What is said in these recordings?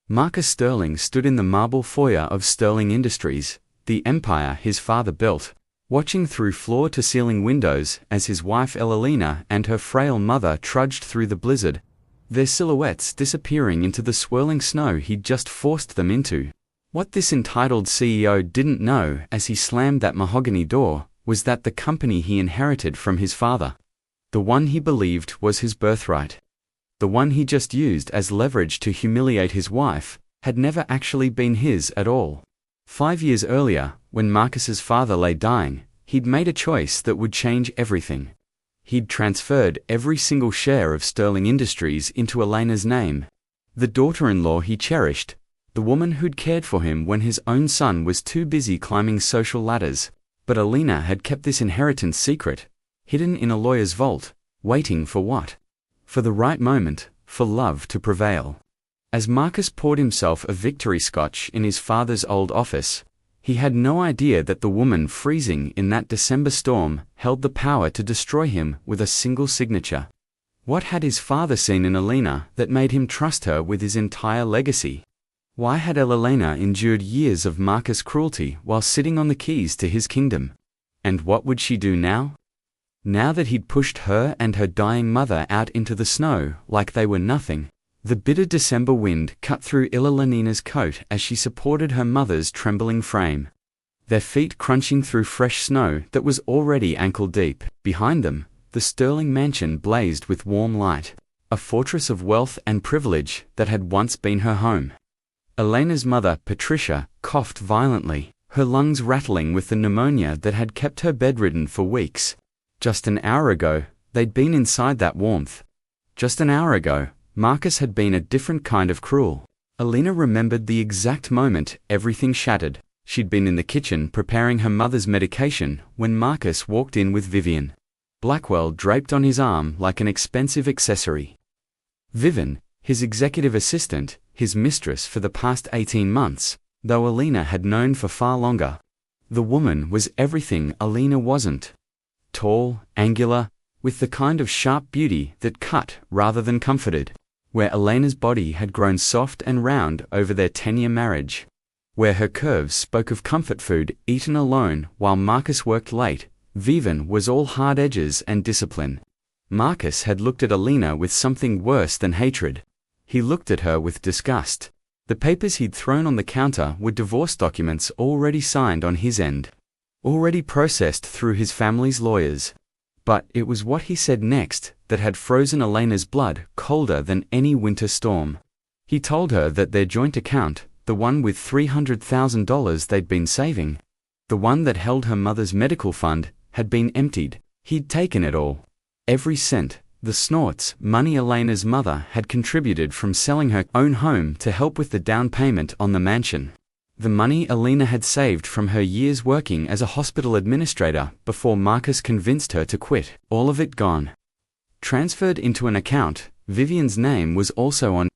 Marcus Sterling stood in the marble foyer of Sterling Industries, the empire his father built, watching through floor-to-ceiling windows as his wife Elalina and her frail mother trudged through the blizzard, their silhouettes disappearing into the swirling snow he'd just forced them into. What this entitled CEO didn't know as he slammed that mahogany door was that the company he inherited from his father, the one he believed was his birthright, the one he just used as leverage to humiliate his wife, had never actually been his at all. 5 years earlier, when Marcus's father lay dying, he'd made a choice that would change everything. He'd transferred every single share of Sterling Industries into Elena's name, the daughter-in-law he cherished, the woman who'd cared for him when his own son was too busy climbing social ladders. But Elena had kept this inheritance secret, hidden in a lawyer's vault, waiting for what? For the right moment, for love to prevail. As Marcus poured himself a victory scotch in his father's old office, he had no idea that the woman freezing in that December storm held the power to destroy him with a single signature. What had his father seen in Elena that made him trust her with his entire legacy? Why had Elena endured years of Marcus' cruelty while sitting on the keys to his kingdom? And what would she do now? Now that he'd pushed her and her dying mother out into the snow like they were nothing, the bitter December wind cut through Elalina's coat as she supported her mother's trembling frame, their feet crunching through fresh snow that was already ankle-deep. Behind them, the Sterling mansion blazed with warm light, a fortress of wealth and privilege that had once been her home. Elena's mother, Patricia, coughed violently, her lungs rattling with the pneumonia that had kept her bedridden for weeks. Just an hour ago, they'd been inside that warmth. Just an hour ago, Marcus had been a different kind of cruel. Elena remembered the exact moment everything shattered. She'd been in the kitchen preparing her mother's medication when Marcus walked in with Vivian Blackwell draped on his arm like an expensive accessory. Vivian, his executive assistant, his mistress for the past 18 months, though Elena had known for far longer. The woman was everything Elena wasn't. Tall, angular, with the kind of sharp beauty that cut rather than comforted. Where Elena's body had grown soft and round over their 10-year marriage. Where her curves spoke of comfort food eaten alone while Marcus worked late, Vivian was all hard edges and discipline. Marcus had looked at Elena with something worse than hatred. He looked at her with disgust. The papers he'd thrown on the counter were divorce documents already signed on his end, already processed through his family's lawyers. But it was what he said next that had frozen Elena's blood colder than any winter storm. He told her that their joint account, the one with $300,000 they'd been saving, the one that held her mother's medical fund, had been emptied. He'd taken it all. Every cent, the snorts, money Elena's mother had contributed from selling her own home to help with the down payment on the mansion. The money Elena had saved from her years working as a hospital administrator before Marcus convinced her to quit, all of it gone. Transferred into an account, Vivian's name was also on.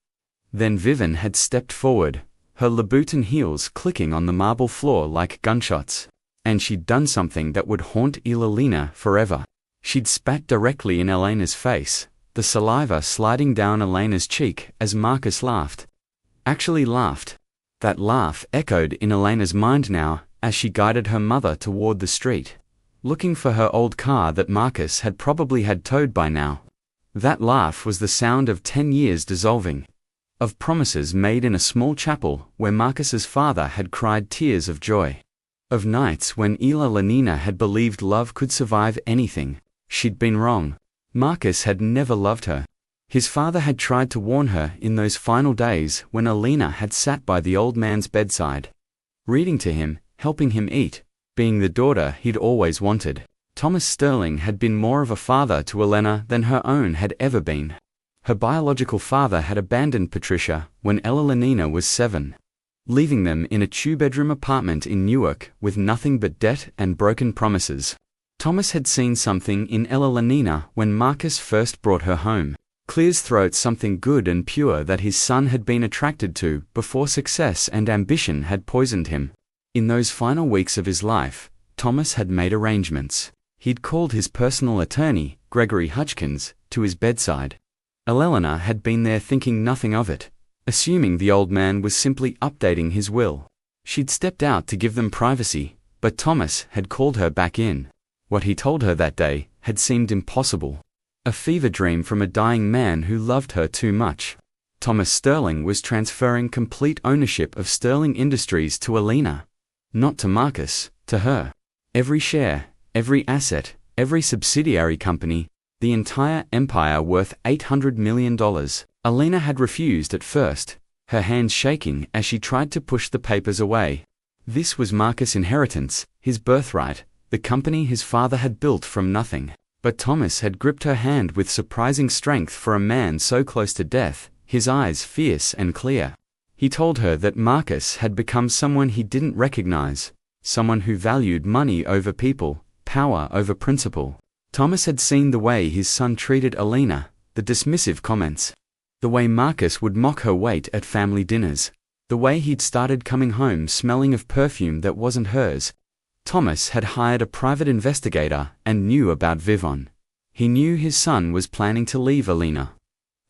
Then Vivian had stepped forward, her Louboutin heels clicking on the marble floor like gunshots. And she'd done something that would haunt Elena forever. She'd spat directly in Elena's face, the saliva sliding down Elena's cheek as Marcus laughed. Actually laughed. That laugh echoed in Elena's mind now as she guided her mother toward the street, looking for her old car that Marcus had probably had towed by now. That laugh was the sound of 10 years dissolving, of promises made in a small chapel where Marcus's father had cried tears of joy, of nights when Elalina had believed love could survive anything. She'd been wrong. Marcus had never loved her. His father had tried to warn her in those final days when Elena had sat by the old man's bedside, reading to him, helping him eat, being the daughter he'd always wanted. Thomas Sterling had been more of a father to Elena than her own had ever been. Her biological father had abandoned Patricia when Elalina was 7, leaving them in a two-bedroom apartment in Newark with nothing but debt and broken promises. Thomas had seen something in Elalina when Marcus first brought her home. Clears throat something good and pure that his son had been attracted to before success and ambition had poisoned him. In those final weeks of his life, Thomas had made arrangements. He'd called his personal attorney, Gregory Hutchkins, to his bedside. Elena had been there thinking nothing of it, assuming the old man was simply updating his will. She'd stepped out to give them privacy, but Thomas had called her back in. What he told her that day had seemed impossible. A fever dream from a dying man who loved her too much. Thomas Sterling was transferring complete ownership of Sterling Industries to Alina. Not to Marcus, to her. Every share, every asset, every subsidiary company, the entire empire worth $800 million. Alina had refused at first, her hands shaking as she tried to push the papers away. This was Marcus' inheritance, his birthright, the company his father had built from nothing. But Thomas had gripped her hand with surprising strength for a man so close to death, his eyes fierce and clear. He told her that Marcus had become someone he didn't recognize, someone who valued money over people, power over principle. Thomas had seen the way his son treated Alina, the dismissive comments, the way Marcus would mock her weight at family dinners, the way he'd started coming home smelling of perfume that wasn't hers. Thomas had hired a private investigator and knew about Vivon. He knew his son was planning to leave Alina.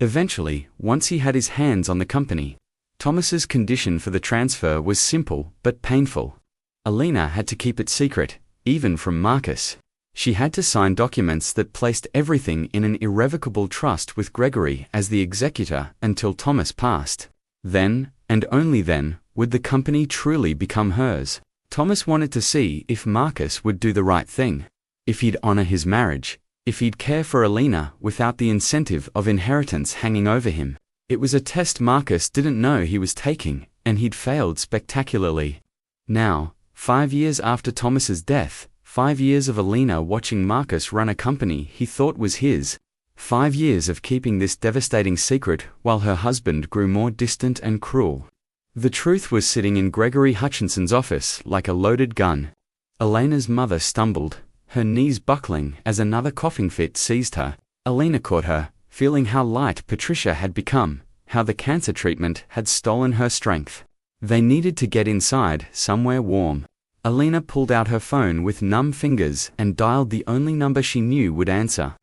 Eventually, once he had his hands on the company, Thomas's condition for the transfer was simple but painful. Alina had to keep it secret, even from Marcus. She had to sign documents that placed everything in an irrevocable trust with Gregory as the executor until Thomas passed. Then, and only then, would the company truly become hers. Thomas wanted to see if Marcus would do the right thing, if he'd honor his marriage, if he'd care for Alina without the incentive of inheritance hanging over him. It was a test Marcus didn't know he was taking, and he'd failed spectacularly. Now, 5 years after Thomas's death, 5 years of Alina watching Marcus run a company he thought was his, 5 years of keeping this devastating secret while her husband grew more distant and cruel. The truth was sitting in Gregory Hutchinson's office like a loaded gun. Alina's mother stumbled, her knees buckling as another coughing fit seized her. Alina caught her, feeling how light Patricia had become, how the cancer treatment had stolen her strength. They needed to get inside, somewhere warm. Alina pulled out her phone with numb fingers and dialed the only number she knew would answer.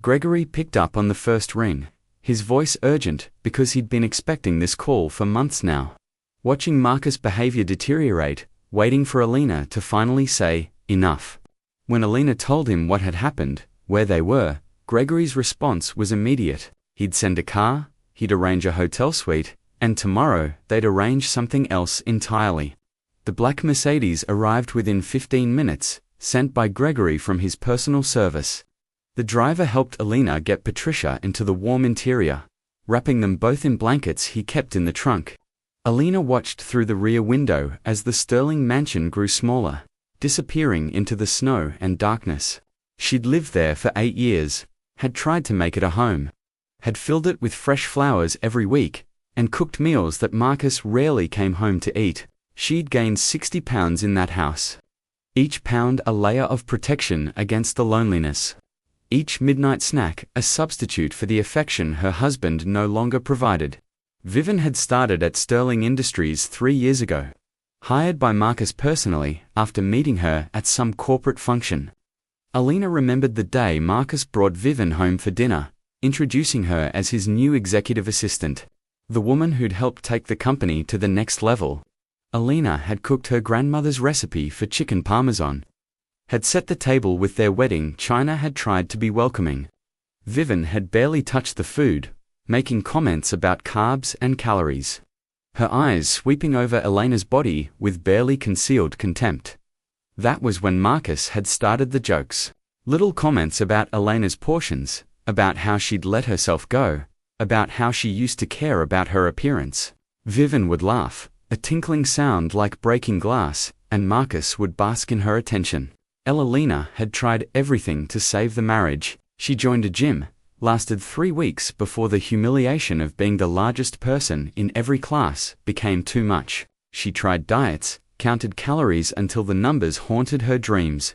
Gregory picked up on the first ring, his voice urgent because he'd been expecting this call for months now. Watching Marcus' behavior deteriorate, waiting for Alina to finally say, enough. When Alina told him what had happened, where they were, Gregory's response was immediate. He'd send a car, he'd arrange a hotel suite, and tomorrow they'd arrange something else entirely. The black Mercedes arrived within 15 minutes, sent by Gregory from his personal service. The driver helped Alina get Patricia into the warm interior, wrapping them both in blankets he kept in the trunk. Alina watched through the rear window as the Sterling mansion grew smaller, disappearing into the snow and darkness. She'd lived there for 8 years, had tried to make it a home, had filled it with fresh flowers every week, and cooked meals that Marcus rarely came home to eat. She'd gained 60 pounds in that house. Each pound a layer of protection against the loneliness. Each midnight snack a substitute for the affection her husband no longer provided. Vivian had started at Sterling Industries 3 years ago, hired by Marcus personally after meeting her at some corporate function. Alina remembered the day Marcus brought Vivian home for dinner, introducing her as his new executive assistant, the woman who'd helped take the company to the next level. Alina had cooked her grandmother's recipe for chicken parmesan, had set the table with their wedding. China had tried to be welcoming. Vivian had barely touched the food, making comments about carbs and calories, her eyes sweeping over Elena's body with barely concealed contempt. That was when Marcus had started the jokes. Little comments about Elena's portions, about how she'd let herself go, about how she used to care about her appearance. Vivian would laugh, a tinkling sound like breaking glass, and Marcus would bask in her attention. Alina had tried everything to save the marriage. She joined a gym, lasted 3 weeks before the humiliation of being the largest person in every class became too much. She tried diets, counted calories until the numbers haunted her dreams.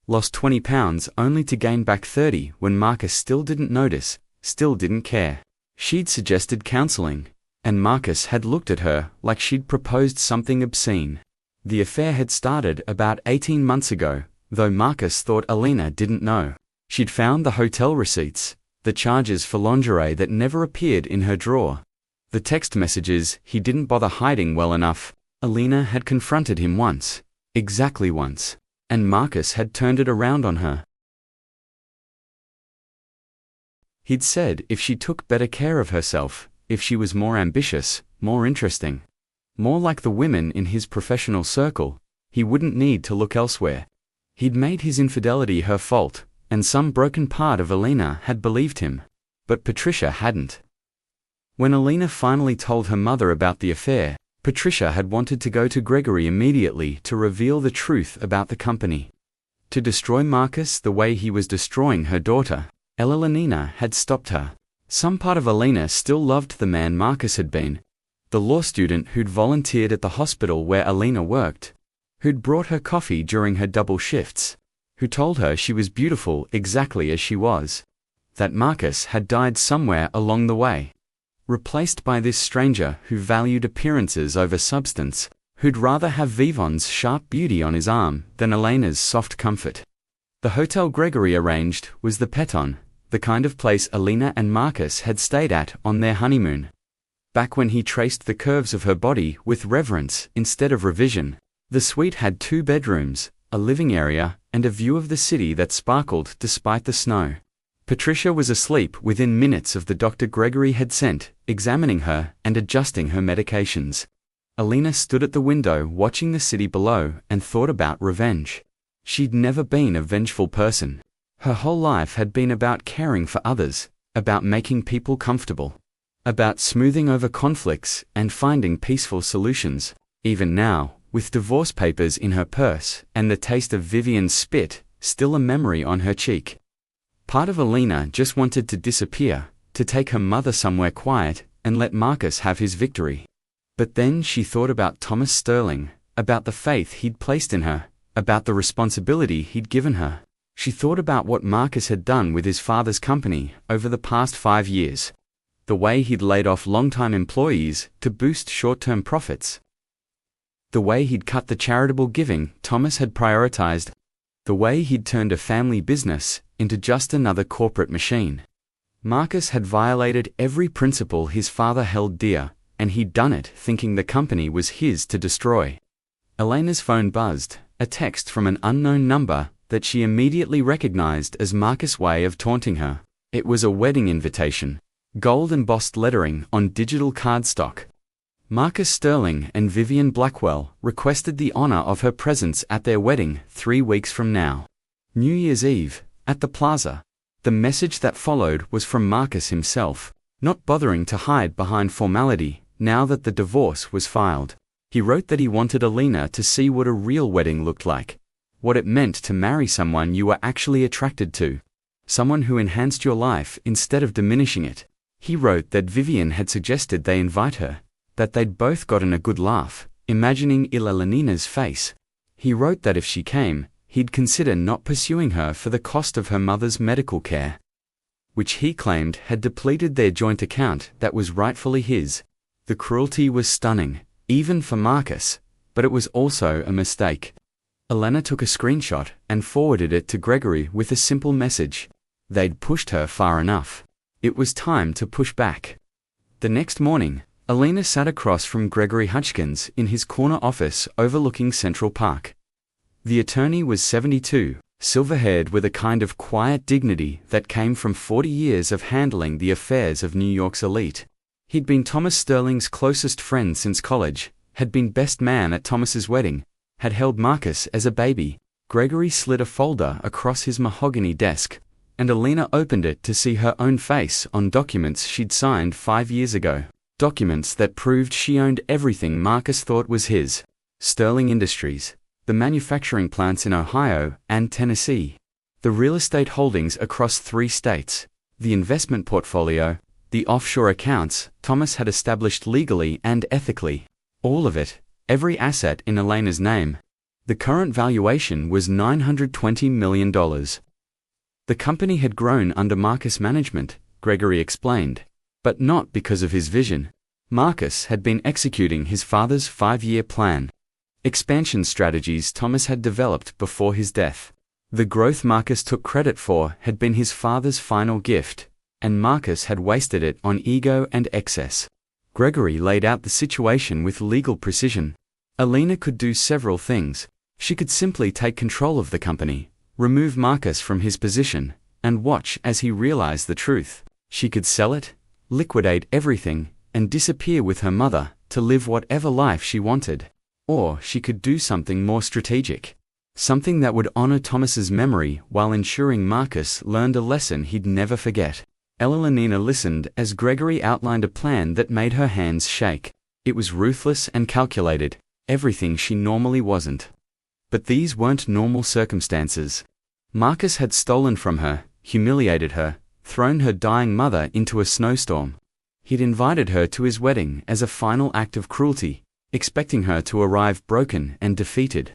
Lost 20 pounds only to gain back 30 when Marcus still didn't notice, still didn't care. She'd suggested counseling, and Marcus had looked at her like she'd proposed something obscene. The affair had started about 18 months ago, though Marcus thought Alina didn't know. She'd found the hotel receipts, the charges for lingerie that never appeared in her drawer, The text messages he didn't bother hiding well enough. Alina had confronted him once. Exactly once. And Marcus had turned it around on her. He'd said if she took better care of herself, if she was more ambitious, more interesting, more like the women in his professional circle, he wouldn't need to look elsewhere. He'd made his infidelity her fault, and some broken part of Alina had believed him. But Patricia hadn't. When Alina finally told her mother about the affair, Patricia had wanted to go to Gregory immediately to reveal the truth about the company. To destroy Marcus the way he was destroying her daughter, Elena had stopped her. Some part of Alina still loved the man Marcus had been. The law student who'd volunteered at the hospital where Alina worked, who'd brought her coffee during her double shifts, who told her she was beautiful exactly as she was. That Marcus had died somewhere along the way, replaced by this stranger who valued appearances over substance, who'd rather have Vivon's sharp beauty on his arm than Elena's soft comfort. The hotel Gregory arranged was the Peton, the kind of place Alina and Marcus had stayed at on their honeymoon. Back when he traced the curves of her body with reverence instead of revision, the suite had 2 bedrooms, a living area, and a view of the city that sparkled despite the snow. Patricia was asleep within minutes of the doctor Gregory had sent, examining her and adjusting her medications. Alina stood at the window watching the city below and thought about revenge. She'd never been a vengeful person. Her whole life had been about caring for others, about making people comfortable, about smoothing over conflicts and finding peaceful solutions. Even now, with divorce papers in her purse and the taste of Vivian's spit still a memory on her cheek, part of Alina just wanted to disappear, to take her mother somewhere quiet and let Marcus have his victory. But then she thought about Thomas Sterling, about the faith he'd placed in her, about the responsibility he'd given her. She thought about what Marcus had done with his father's company over the past 5 years. The way he'd laid off long-time employees to boost short-term profits. The way he'd cut the charitable giving Thomas had prioritized. The way he'd turned a family business into just another corporate machine. Marcus had violated every principle his father held dear, and he'd done it thinking the company was his to destroy. Elena's phone buzzed, a text from an unknown number that she immediately recognized as Marcus' way of taunting her. It was a wedding invitation, gold embossed lettering on digital cardstock. Marcus Sterling and Vivian Blackwell requested the honor of her presence at their wedding 3 weeks from now. New Year's Eve, at the plaza. The message that followed was from Marcus himself, not bothering to hide behind formality now that the divorce was filed. He wrote that he wanted Alina to see what a real wedding looked like, what it meant to marry someone you were actually attracted to, someone who enhanced your life instead of diminishing it. He wrote that Vivian had suggested they invite her, that they'd both gotten a good laugh, imagining Elena's face. He wrote that if she came, he'd consider not pursuing her for the cost of her mother's medical care, which he claimed had depleted their joint account that was rightfully his. The cruelty was stunning, even for Marcus, but it was also a mistake. Elena took a screenshot and forwarded it to Gregory with a simple message. They'd pushed her far enough. It was time to push back. The next morning, Alina sat across from Gregory Hutchkins in his corner office overlooking Central Park. The attorney was 72, silver-haired with a kind of quiet dignity that came from 40 years of handling the affairs of New York's elite. He'd been Thomas Sterling's closest friend since college, had been best man at Thomas's wedding, had held Marcus as a baby. Gregory slid a folder across his mahogany desk, and Alina opened it to see her own face on documents she'd signed 5 years ago. Documents that proved she owned everything Marcus thought was his. Sterling Industries, the manufacturing plants in Ohio and Tennessee, the real estate holdings across 3 states, the investment portfolio, the offshore accounts Thomas had established legally and ethically. All of it, every asset in Elena's name. The current valuation was $920 million. The company had grown under Marcus' management, Gregory explained, but not because of his vision. Marcus had been executing his father's 5-year plan. Expansion strategies Thomas had developed before his death. The growth Marcus took credit for had been his father's final gift, and Marcus had wasted it on ego and excess. Gregory laid out the situation with legal precision. Alina could do several things. She could simply take control of the company, remove Marcus from his position, and watch as he realized the truth. She could sell it, liquidate everything, and disappear with her mother to live whatever life she wanted. Or she could do something more strategic. Something that would honor Thomas's memory while ensuring Marcus learned a lesson he'd never forget. Elalina listened as Gregory outlined a plan that made her hands shake. It was ruthless and calculated, everything she normally wasn't. But these weren't normal circumstances. Marcus had stolen from her, humiliated her, thrown her dying mother into a snowstorm. He'd invited her to his wedding as a final act of cruelty, expecting her to arrive broken and defeated.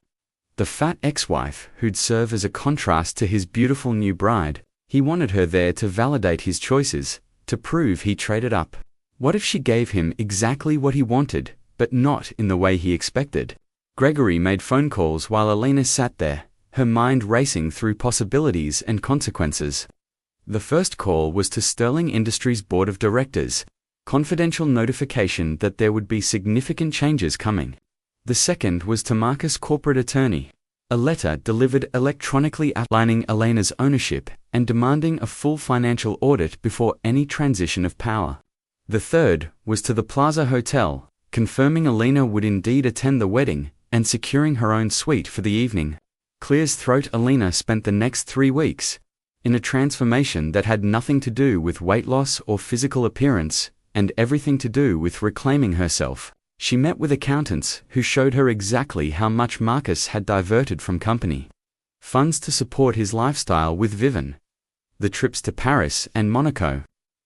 The fat ex-wife who'd serve as a contrast to his beautiful new bride, he wanted her there to validate his choices, to prove he traded up. What if she gave him exactly what he wanted, but not in the way he expected? Gregory made phone calls while Alina sat there, her mind racing through possibilities and consequences. The first call was to Sterling Industries' board of directors, confidential notification that there would be significant changes coming. The second was to Marcus' corporate attorney, a letter delivered electronically outlining Alina's ownership and demanding a full financial audit before any transition of power. The third was to the Plaza Hotel, confirming Alina would indeed attend the wedding and securing her own suite for the evening. Clear's throat. Alina spent the next 3 weeks in a transformation that had nothing to do with weight loss or physical appearance, and everything to do with reclaiming herself. She met with accountants who showed her exactly how much Marcus had diverted from company. Funds to support his lifestyle with Vivian. The trips to Paris and Monaco.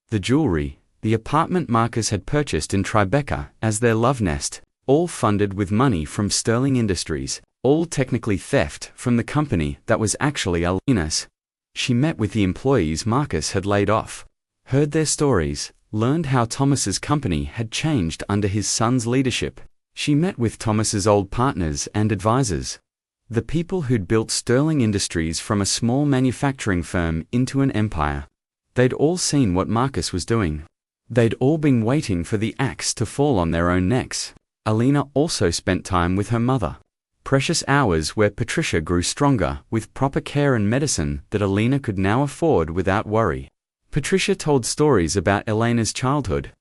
The jewelry, the apartment Marcus had purchased in Tribeca as their love nest, all funded with money from Sterling Industries, all technically theft from the company that was actually Alina's. She met with the employees Marcus had laid off, heard their stories, learned how Thomas's company had changed under his son's leadership. She met with Thomas's old partners and advisors, the people who'd built Sterling Industries from a small manufacturing firm into an empire. They'd all seen what Marcus was doing. They'd all been waiting for the axe to fall on their own necks. Alina also spent time with her mother. Precious hours where Patricia grew stronger with proper care and medicine that Alina could now afford without worry. Patricia told stories about Elena's childhood,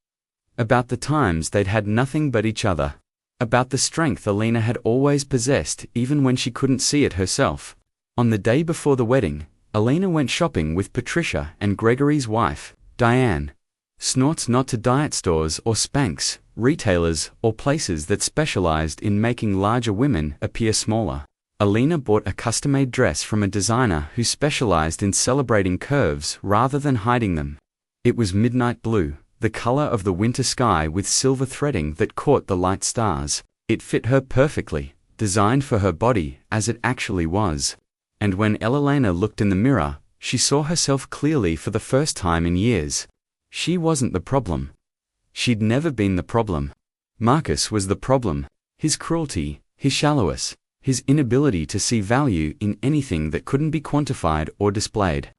about the times they'd had nothing but each other, about the strength Alina had always possessed even when she couldn't see it herself. On the day before the wedding, Alina went shopping with Patricia and Gregory's wife, Diane. Snorts not to diet stores or Spanx, retailers, or places that specialized in making larger women appear smaller. Alina bought a custom-made dress from a designer who specialized in celebrating curves rather than hiding them. It was midnight blue, the color of the winter sky with silver threading that caught the light stars. It fit her perfectly, designed for her body as it actually was. And when Elalina looked in the mirror, she saw herself clearly for the first time in years. She wasn't the problem. She'd never been the problem. Marcus was the problem. His cruelty, his shallowness, his inability to see value in anything that couldn't be quantified or displayed.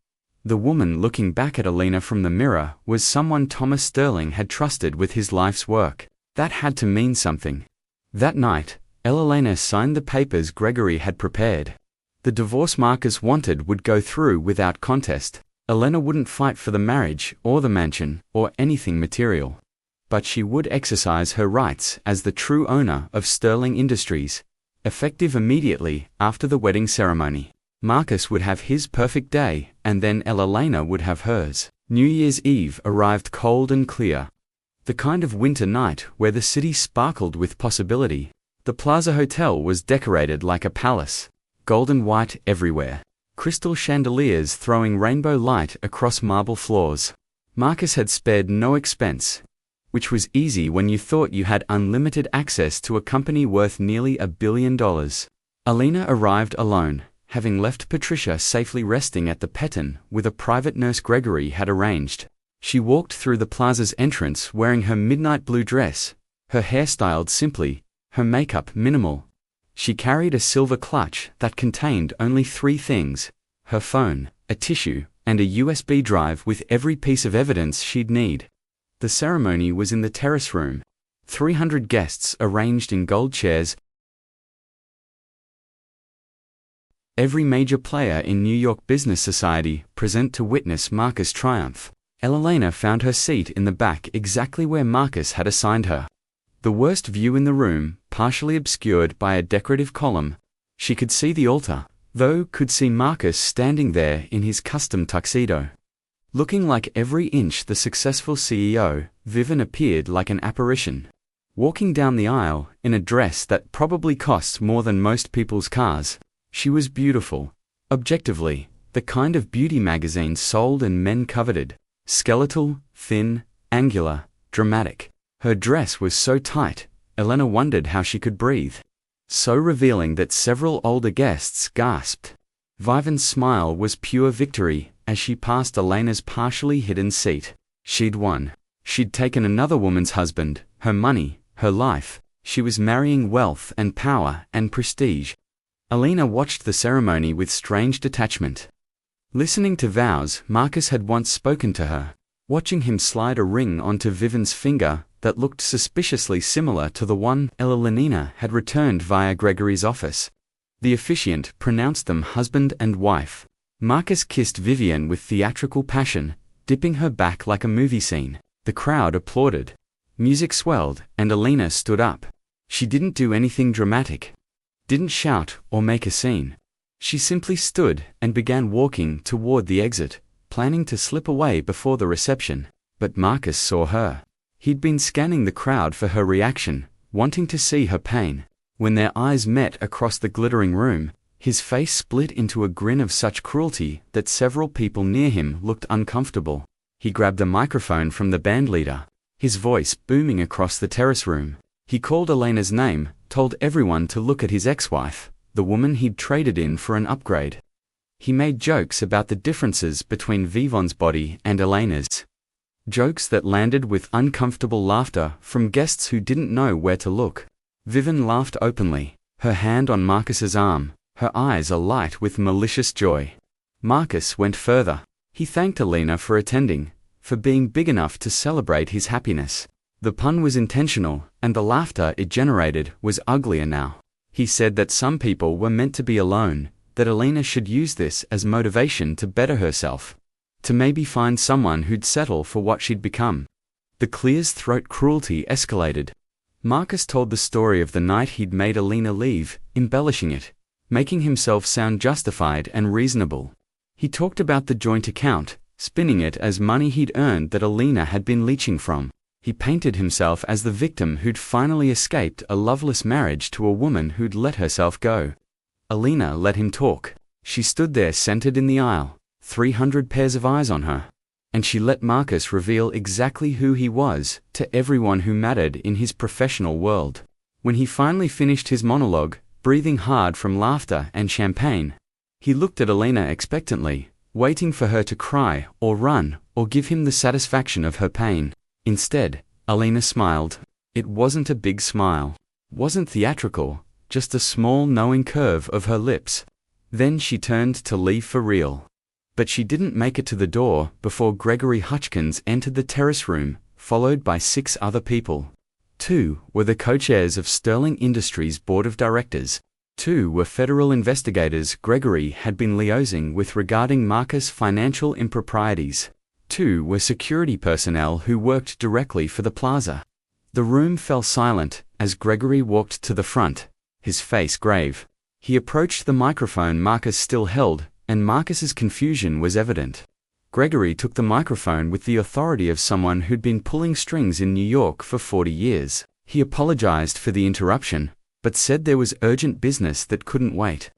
The woman looking back at Alina from the mirror was someone Thomas Sterling had trusted with his life's work. That had to mean something. That night, Elalina signed the papers Gregory had prepared. The divorce Marcus wanted would go through without contest. Elena wouldn't fight for the marriage or the mansion or anything material. But she would exercise her rights as the true owner of Sterling Industries, effective immediately after the wedding ceremony. Marcus would have his perfect day, and then Elalina would have hers. New Year's Eve arrived cold and clear. The kind of winter night where the city sparkled with possibility. The Plaza Hotel was decorated like a palace, golden white everywhere. Crystal chandeliers throwing rainbow light across marble floors. Marcus had spared no expense, which was easy when you thought you had unlimited access to a company worth nearly $1 billion. Alina arrived alone, having left Patricia safely resting at the Peton with a private nurse Gregory had arranged. She walked through the plaza's entrance wearing her midnight blue dress, her hair styled simply, her makeup minimal. She carried a silver clutch that contained only 3 things: her phone, a tissue, and a USB drive with every piece of evidence she'd need. The ceremony was in the terrace room. 300 guests arranged in gold chairs. Every major player in New York business society present to witness Marcus' triumph. Elena found her seat in the back exactly where Marcus had assigned her. The worst view in the room, partially obscured by a decorative column. She could see the altar, though could see Marcus standing there in his custom tuxedo. Looking like every inch the successful CEO, Vivian appeared like an apparition. Walking down the aisle, in a dress that probably costs more than most people's cars. She was beautiful. Objectively, the kind of beauty magazines sold and men coveted. Skeletal, thin, angular, dramatic. Her dress was so tight, Elena wondered how she could breathe. So revealing that several older guests gasped. Vivian's smile was pure victory as she passed Elena's partially hidden seat. She'd won. She'd taken another woman's husband, her money, her life. She was marrying wealth and power and prestige. Elena watched the ceremony with strange detachment. Listening to vows Marcus had once spoken to her, watching him slide a ring onto Vivian's finger that looked suspiciously similar to the one Elena had returned via Gregory's office. The officiant pronounced them husband and wife. Marcus kissed Vivian with theatrical passion, dipping her back like a movie scene. The crowd applauded. Music swelled, and Elena stood up. She didn't do anything dramatic. Didn't shout or make a scene. She simply stood and began walking toward the exit, planning to slip away before the reception. But Marcus saw her. He'd been scanning the crowd for her reaction, wanting to see her pain. When their eyes met across the glittering room, his face split into a grin of such cruelty that several people near him looked uncomfortable. He grabbed a microphone from the bandleader, his voice booming across the terrace room. He called Elena's name, told everyone to look at his ex-wife, the woman he'd traded in for an upgrade. He made jokes about the differences between Vivian's body and Elena's. Jokes that landed with uncomfortable laughter from guests who didn't know where to look. Vivian laughed openly, her hand on Marcus's arm, her eyes alight with malicious joy. Marcus went further. He thanked Elena for attending, for being big enough to celebrate his happiness. The pun was intentional, and the laughter it generated was uglier now. He said that some people were meant to be alone, that Elena should use this as motivation to better herself. To maybe find someone who'd settle for what she'd become. The clear-throat cruelty escalated. Marcus told the story of the night he'd made Elena leave, embellishing it, making himself sound justified and reasonable. He talked about the joint account, spinning it as money he'd earned that Elena had been leeching from. He painted himself as the victim who'd finally escaped a loveless marriage to a woman who'd let herself go. Elena let him talk. She stood there centered in the aisle, 300 pairs of eyes on her. And she let Marcus reveal exactly who he was to everyone who mattered in his professional world. When he finally finished his monologue, breathing hard from laughter and champagne, he looked at Elena expectantly, waiting for her to cry or run or give him the satisfaction of her pain. Instead, Elena smiled. It wasn't a big smile. Wasn't theatrical, just a small knowing curve of her lips. Then she turned to leave for real. But she didn't make it to the door before Gregory Hutchkins entered the terrace room, followed by 6 other people. 2 were the co-chairs of Sterling Industries' board of directors. 2 were federal investigators Gregory had been liaising with regarding Marcus' financial improprieties. 2 were security personnel who worked directly for the plaza. The room fell silent as Gregory walked to the front, his face grave. He approached the microphone Marcus still held, and Marcus's confusion was evident. Gregory took the microphone with the authority of someone who'd been pulling strings in New York for 40 years. He apologized for the interruption, but said there was urgent business that couldn't wait.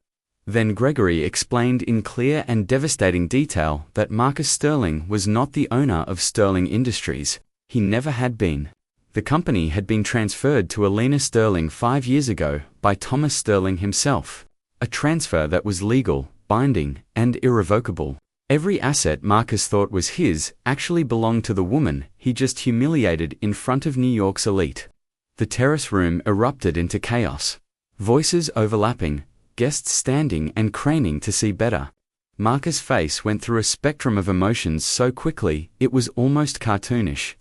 Then Gregory explained in clear and devastating detail that Marcus Sterling was not the owner of Sterling Industries. He never had been. The company had been transferred to Elena Sterling 5 years ago by Thomas Sterling himself. A transfer that was legal, binding, and irrevocable. Every asset Marcus thought was his actually belonged to the woman he just humiliated in front of New York's elite. The terrace room erupted into chaos. Voices overlapping, guests standing and craning to see better. Marcus' face went through a spectrum of emotions so quickly it was almost cartoonish.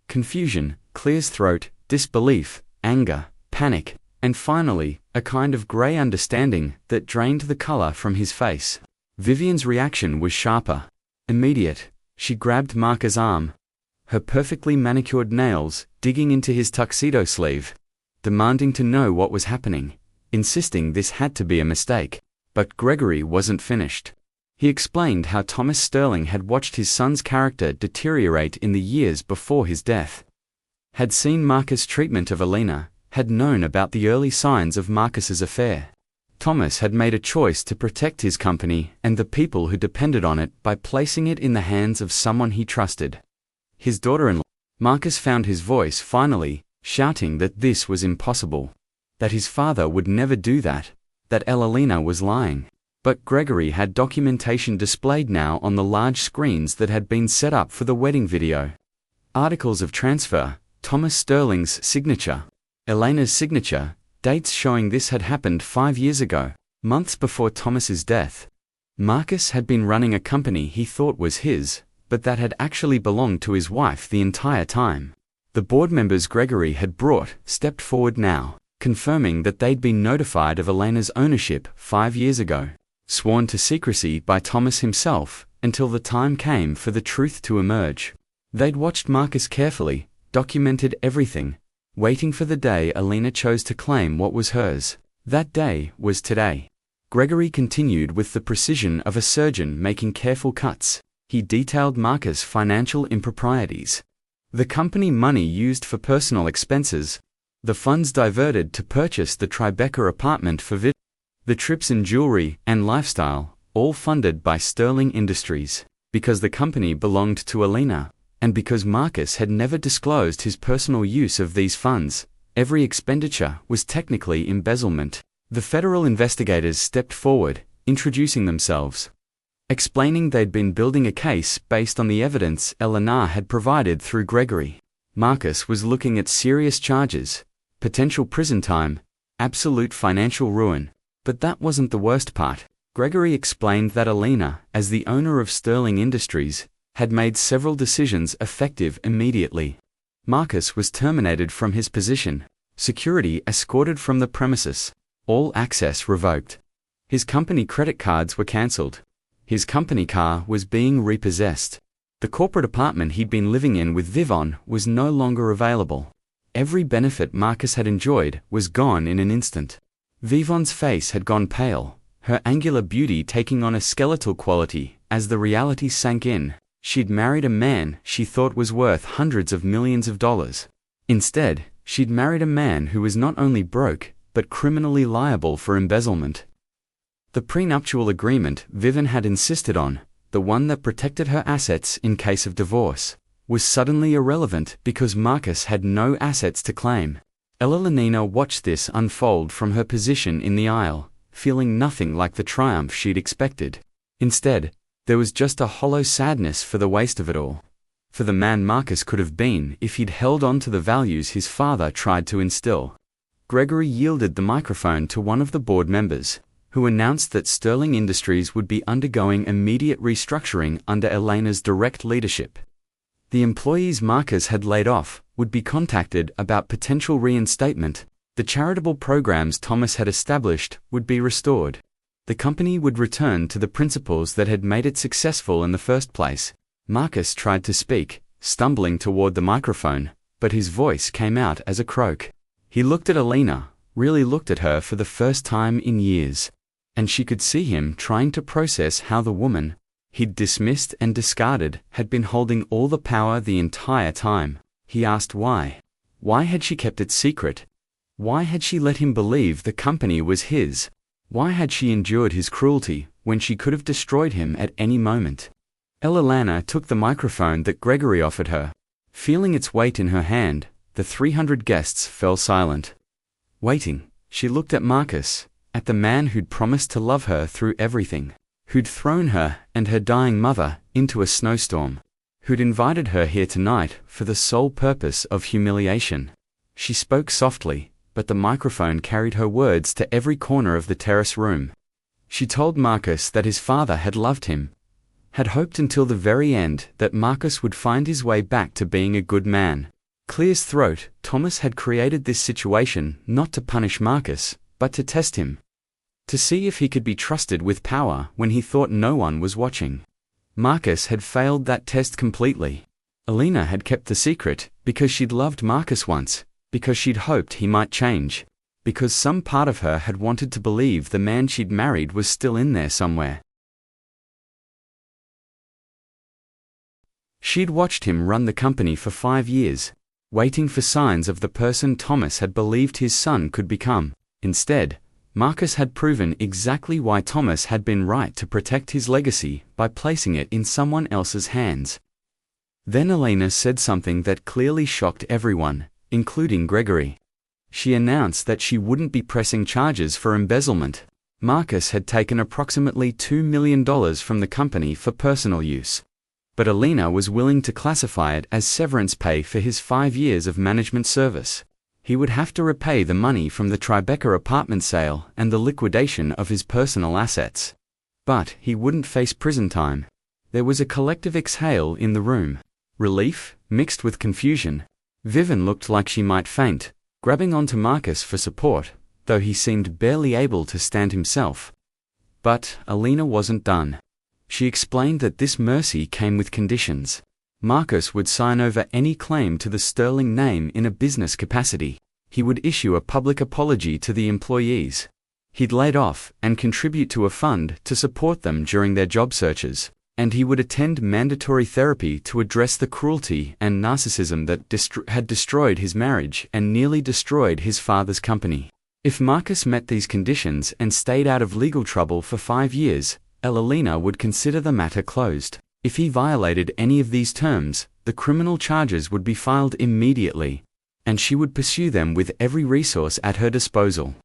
confusion, clears throat, disbelief, anger, panic, and finally, a kind of grey understanding that drained the color from his face. Vivian's reaction was sharper. Immediate. She grabbed Marcus' arm, her perfectly manicured nails digging into his tuxedo sleeve, demanding to know what was happening, insisting this had to be a mistake. But Gregory wasn't finished. He explained how Thomas Sterling had watched his son's character deteriorate in the years before his death, had seen Marcus' treatment of Alina, had known about the early signs of Marcus's affair. Thomas had made a choice to protect his company and the people who depended on it by placing it in the hands of someone he trusted. His daughter-in-law. Marcus found his voice finally, shouting that this was impossible, that his father would never do that Alina was lying. But Gregory had documentation displayed now on the large screens that had been set up for the wedding video. Articles of transfer, Thomas Sterling's signature, Elena's signature, dates showing this had happened 5 years ago, months before Thomas's death. Marcus had been running a company he thought was his, but that had actually belonged to his wife the entire time. The board members Gregory had brought stepped forward now, confirming that they'd been notified of Elena's ownership 5 years ago, sworn to secrecy by Thomas himself until the time came for the truth to emerge. They'd watched Marcus carefully, documented everything, waiting for the day Alina chose to claim what was hers. That day was today. Gregory continued with the precision of a surgeon making careful cuts. He detailed Marcus' financial improprieties, the company money used for personal expenses, the funds diverted to purchase the Tribeca apartment for Viv, the trips in jewelry and lifestyle, all funded by Sterling Industries, because the company belonged to Alina, and because Marcus had never disclosed his personal use of these funds. Every expenditure was technically embezzlement. The federal investigators stepped forward, introducing themselves, explaining they'd been building a case based on the evidence Elena had provided through Gregory. Marcus was looking at serious charges, potential prison time, absolute financial ruin. But that wasn't the worst part. Gregory explained that Alina, as the owner of Sterling Industries, had made several decisions effective immediately. Marcus was terminated from his position, security escorted from the premises, all access revoked. His company credit cards were cancelled. His company car was being repossessed. The corporate apartment he'd been living in with Vivon was no longer available. Every benefit Marcus had enjoyed was gone in an instant. Vivon's face had gone pale, her angular beauty taking on a skeletal quality as the reality sank in. She'd married a man she thought was worth hundreds of millions of dollars. Instead, she'd married a man who was not only broke, but criminally liable for embezzlement. The prenuptial agreement Vivian had insisted on, the one that protected her assets in case of divorce, was suddenly irrelevant because Marcus had no assets to claim. Elenina watched this unfold from her position in the aisle, feeling nothing like the triumph she'd expected. Instead, there was just a hollow sadness for the waste of it all. For the man Marcus could have been if he'd held on to the values his father tried to instill. Gregory yielded the microphone to one of the board members, who announced that Sterling Industries would be undergoing immediate restructuring under Elena's direct leadership. The employees Marcus had laid off would be contacted about potential reinstatement. The charitable programs Thomas had established would be restored. The company would return to the principles that had made it successful in the first place. Marcus tried to speak, stumbling toward the microphone, but his voice came out as a croak. He looked at Alina, really looked at her for the first time in years, and she could see him trying to process how the woman he'd dismissed and discarded had been holding all the power the entire time. He asked why. Why had she kept it secret? Why had she let him believe the company was his? Why had she endured his cruelty when she could have destroyed him at any moment? Elena took the microphone that Gregory offered her. Feeling its weight in her hand, the 300 guests fell silent. Waiting, she looked at Marcus, at the man who'd promised to love her through everything, who'd thrown her and her dying mother into a snowstorm, who'd invited her here tonight for the sole purpose of humiliation. She spoke softly, but the microphone carried her words to every corner of the terrace room. She told Marcus that his father had loved him, had hoped until the very end that Marcus would find his way back to being a good man. Clear's throat. Thomas had created this situation not to punish Marcus, but to test him. To see if he could be trusted with power when he thought no one was watching. Marcus had failed that test completely. Alina had kept the secret because she'd loved Marcus once, because she'd hoped he might change, because some part of her had wanted to believe the man she'd married was still in there somewhere. She'd watched him run the company for 5 years, waiting for signs of the person Thomas had believed his son could become. Instead, Marcus had proven exactly why Thomas had been right to protect his legacy by placing it in someone else's hands. Then Alina said something that clearly shocked everyone, including Gregory. She announced that she wouldn't be pressing charges for embezzlement. Marcus had taken approximately $2 million from the company for personal use. But Alina was willing to classify it as severance pay for his 5 years of management service. He would have to repay the money from the Tribeca apartment sale and the liquidation of his personal assets. But he wouldn't face prison time. There was a collective exhale in the room. Relief, mixed with confusion. Vivian looked like she might faint, grabbing onto Marcus for support, though he seemed barely able to stand himself. But Alina wasn't done. She explained that this mercy came with conditions. Marcus would sign over any claim to the Sterling name in a business capacity. He would issue a public apology to the employees he'd laid off and contribute to a fund to support them during their job searches. And he would attend mandatory therapy to address the cruelty and narcissism that had destroyed his marriage and nearly destroyed his father's company. If Marcus met these conditions and stayed out of legal trouble for 5 years, Alina would consider the matter closed. If he violated any of these terms, the criminal charges would be filed immediately, and she would pursue them with every resource at her disposal.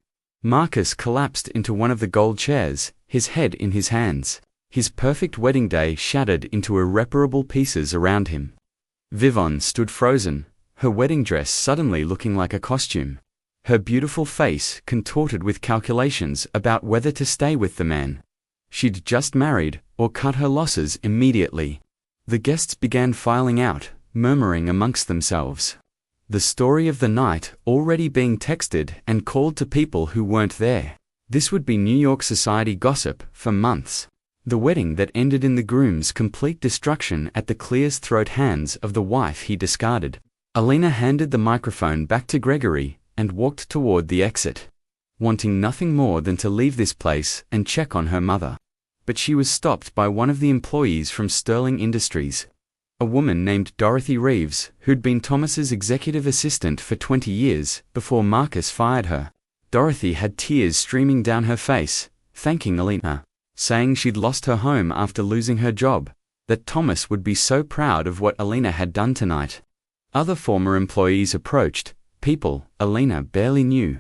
Marcus collapsed into one of the gold chairs, his head in his hands. His perfect wedding day shattered into irreparable pieces around him. Vivian stood frozen, her wedding dress suddenly looking like a costume. Her beautiful face contorted with calculations about whether to stay with the man she'd just married or cut her losses immediately. The guests began filing out, murmuring amongst themselves. The story of the night already being texted and called to people who weren't there. This would be New York society gossip for months. The wedding that ended in the groom's complete destruction at the Clear's throat hands of the wife he discarded. Alina handed the microphone back to Gregory and walked toward the exit, wanting nothing more than to leave this place and check on her mother. But she was stopped by one of the employees from Sterling Industries, a woman named Dorothy Reeves, who'd been Thomas's executive assistant for 20 years before Marcus fired her. Dorothy had tears streaming down her face, thanking Alina, saying she'd lost her home after losing her job, that Thomas would be so proud of what Alina had done tonight. Other former employees approached, people Alina barely knew,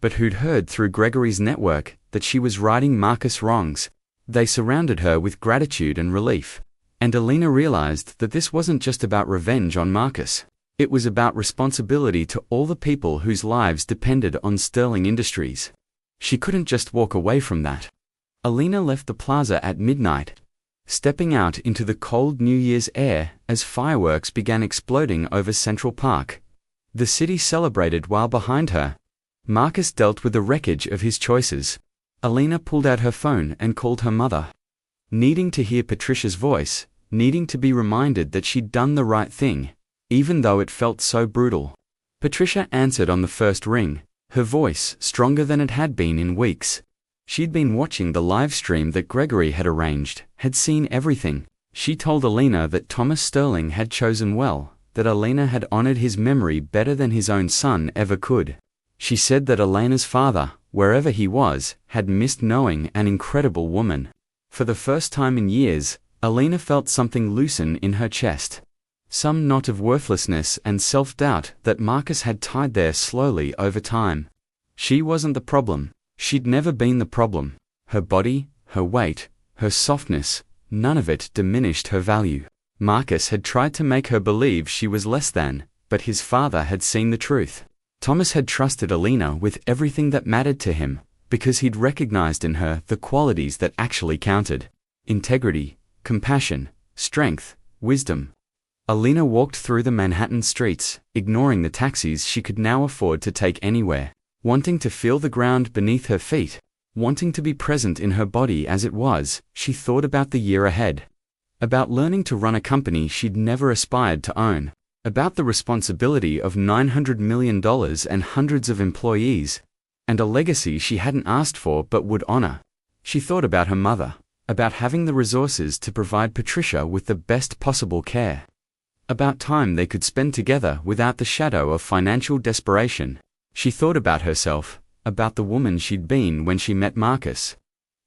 but who'd heard through Gregory's network that she was righting Marcus' wrongs. They surrounded her with gratitude and relief, and Alina realized that this wasn't just about revenge on Marcus. It was about responsibility to all the people whose lives depended on Sterling Industries. She couldn't just walk away from that. Alina left the plaza at midnight, stepping out into the cold New Year's air as fireworks began exploding over Central Park. The city celebrated while behind her, Marcus dealt with the wreckage of his choices. Alina pulled out her phone and called her mother, needing to hear Patricia's voice, needing to be reminded that she'd done the right thing, even though it felt so brutal. Patricia answered on the first ring, her voice stronger than it had been in weeks. She'd been watching the live stream that Gregory had arranged, had seen everything. She told Alina that Thomas Sterling had chosen well, that Alina had honored his memory better than his own son ever could. She said that Alina's father, wherever he was, had missed knowing an incredible woman. For the first time in years, Alina felt something loosen in her chest. Some knot of worthlessness and self-doubt that Marcus had tied there slowly over time. She wasn't the problem. She'd never been the problem. Her body, her weight, her softness, none of it diminished her value. Marcus had tried to make her believe she was less than, but his father had seen the truth. Thomas had trusted Alina with everything that mattered to him, because he'd recognized in her the qualities that actually counted: integrity, compassion, strength, wisdom. Alina walked through the Manhattan streets, ignoring the taxis she could now afford to take anywhere, wanting to feel the ground beneath her feet, wanting to be present in her body as it was. She thought about the year ahead, about learning to run a company she'd never aspired to own, about the responsibility of $900 million and hundreds of employees, and a legacy she hadn't asked for but would honor. She thought about her mother, about having the resources to provide Patricia with the best possible care, about time they could spend together without the shadow of financial desperation. She thought about herself, about the woman she'd been when she met Marcus,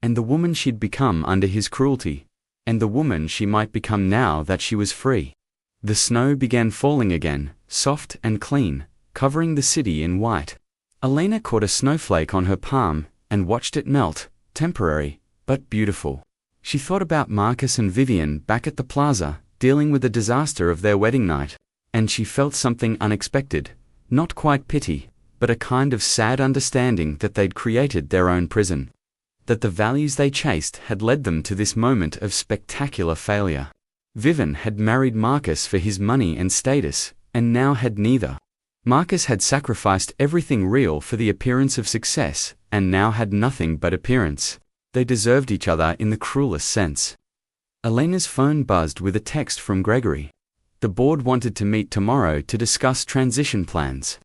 and the woman she'd become under his cruelty, and the woman she might become now that she was free. The snow began falling again, soft and clean, covering the city in white. Alina caught a snowflake on her palm and watched it melt, temporary, but beautiful. She thought about Marcus and Vivian back at the plaza, dealing with the disaster of their wedding night, and she felt something unexpected, not quite pity, but a kind of sad understanding that they'd created their own prison, that the values they chased had led them to this moment of spectacular failure. Vivian had married Marcus for his money and status, and now had neither. Marcus had sacrificed everything real for the appearance of success, and now had nothing but appearance. They deserved each other in the cruelest sense. Alina's phone buzzed with a text from Gregory. The board wanted to meet tomorrow to discuss transition plans.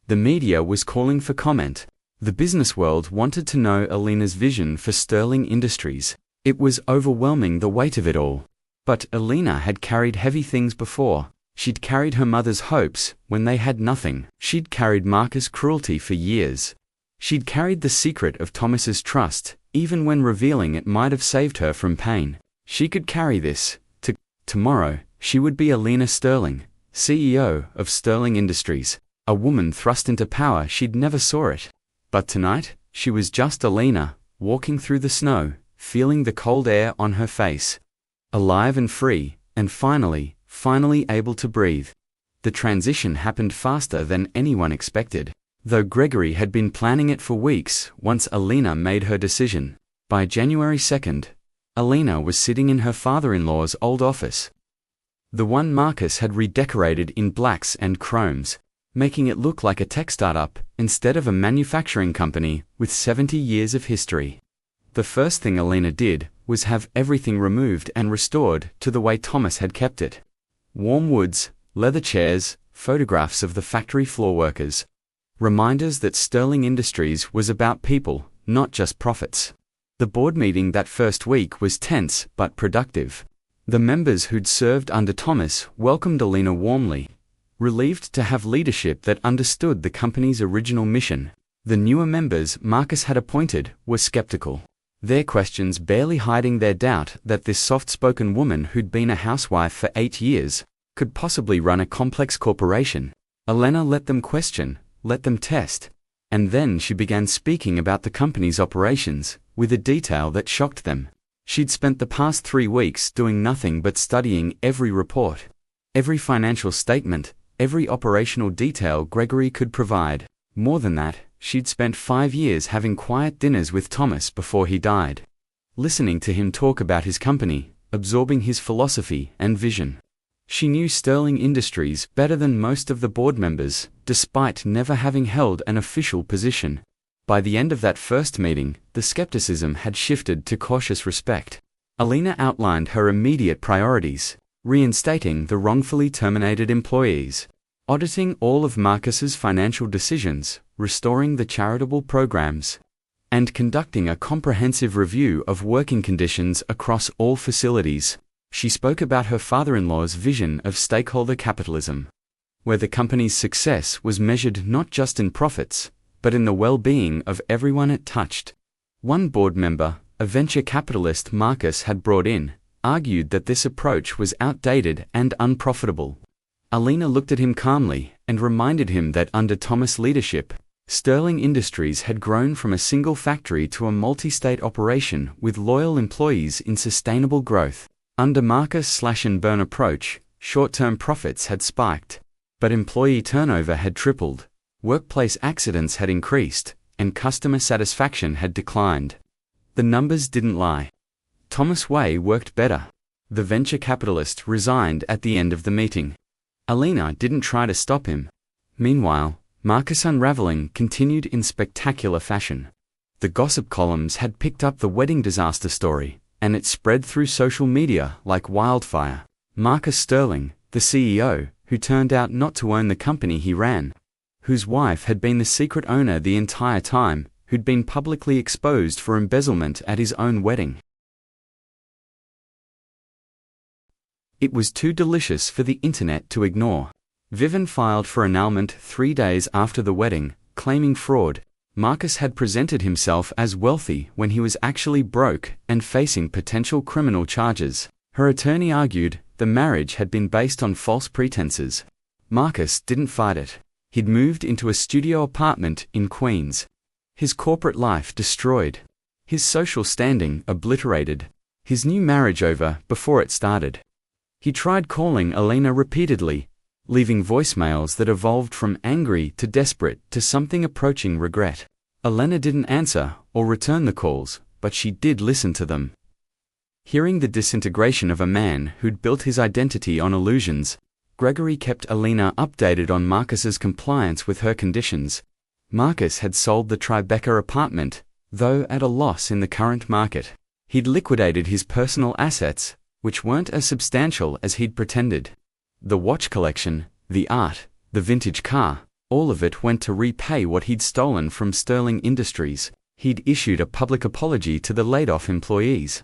The media was calling for comment. The business world wanted to know Alina's vision for Sterling Industries. It was overwhelming, the weight of it all. But Alina had carried heavy things before. She'd carried her mother's hopes when they had nothing. She'd carried Marcus' cruelty for years. She'd carried the secret of Thomas's trust, even when revealing it might have saved her from pain. She could carry this. Tomorrow, she would be Alina Sterling, CEO of Sterling Industries, a woman thrust into power she'd never saw it. But tonight, she was just Alina, walking through the snow, feeling the cold air on her face, alive and free, and finally able to breathe. The transition happened faster than anyone expected, though Gregory had been planning it for weeks. Once Alina made her decision, by January 2nd, Alina was sitting in her father-in-law's old office. The one Marcus had redecorated in blacks and chromes, making it look like a tech startup instead of a manufacturing company with 70 years of history. The first thing Alina did was have everything removed and restored to the way Thomas had kept it. Warm woods, leather chairs, photographs of the factory floor workers. Reminders that Sterling Industries was about people, not just profits. The board meeting that first week was tense but productive. The members who'd served under Thomas welcomed Alina warmly, relieved to have leadership that understood the company's original mission. The newer members Marcus had appointed were skeptical, their questions barely hiding their doubt that this soft-spoken woman who'd been a housewife for 8 years could possibly run a complex corporation. Alina let them question, let them test, and then she began speaking about the company's operations, with a detail that shocked them. She'd spent the past 3 weeks doing nothing but studying every report, every financial statement, every operational detail Gregory could provide. More than that, she'd spent 5 years having quiet dinners with Thomas before he died, listening to him talk about his company, absorbing his philosophy and vision. She knew Sterling Industries better than most of the board members, despite never having held an official position. By the end of that first meeting, the skepticism had shifted to cautious respect. Alina outlined her immediate priorities: reinstating the wrongfully terminated employees, auditing all of Marcus's financial decisions, restoring the charitable programs, and conducting a comprehensive review of working conditions across all facilities. She spoke about her father-in-law's vision of stakeholder capitalism, where the company's success was measured not just in profits, but in the well-being of everyone it touched. One board member, a venture capitalist Marcus had brought in, argued that this approach was outdated and unprofitable. Alina looked at him calmly and reminded him that under Thomas' leadership, Sterling Industries had grown from a single factory to a multi-state operation with loyal employees in sustainable growth. Under Marcus' slash-and-burn approach, short-term profits had spiked, but employee turnover had tripled, workplace accidents had increased, and customer satisfaction had declined. The numbers didn't lie. Thomas' way worked better. The venture capitalist resigned at the end of the meeting. Alina didn't try to stop him. Meanwhile, Marcus' unraveling continued in spectacular fashion. The gossip columns had picked up the wedding disaster story, and it spread through social media like wildfire. Marcus Sterling, the CEO, who turned out not to own the company he ran, whose wife had been the secret owner the entire time, who'd been publicly exposed for embezzlement at his own wedding. It was too delicious for the internet to ignore. Vivian filed for annulment 3 days after the wedding, claiming fraud. Marcus had presented himself as wealthy when he was actually broke and facing potential criminal charges. Her attorney argued the marriage had been based on false pretenses. Marcus didn't fight it. He'd moved into a studio apartment in Queens. His corporate life destroyed. His social standing obliterated. His new marriage over before it started. He tried calling Alina repeatedly, leaving voicemails that evolved from angry to desperate to something approaching regret. Alina didn't answer or return the calls, but she did listen to them. Hearing the disintegration of a man who'd built his identity on illusions, Gregory kept Alina updated on Marcus's compliance with her conditions. Marcus had sold the Tribeca apartment, though at a loss in the current market. He'd liquidated his personal assets, which weren't as substantial as he'd pretended. The watch collection, the art, the vintage car, all of it went to repay what he'd stolen from Sterling Industries. He'd issued a public apology to the laid-off employees,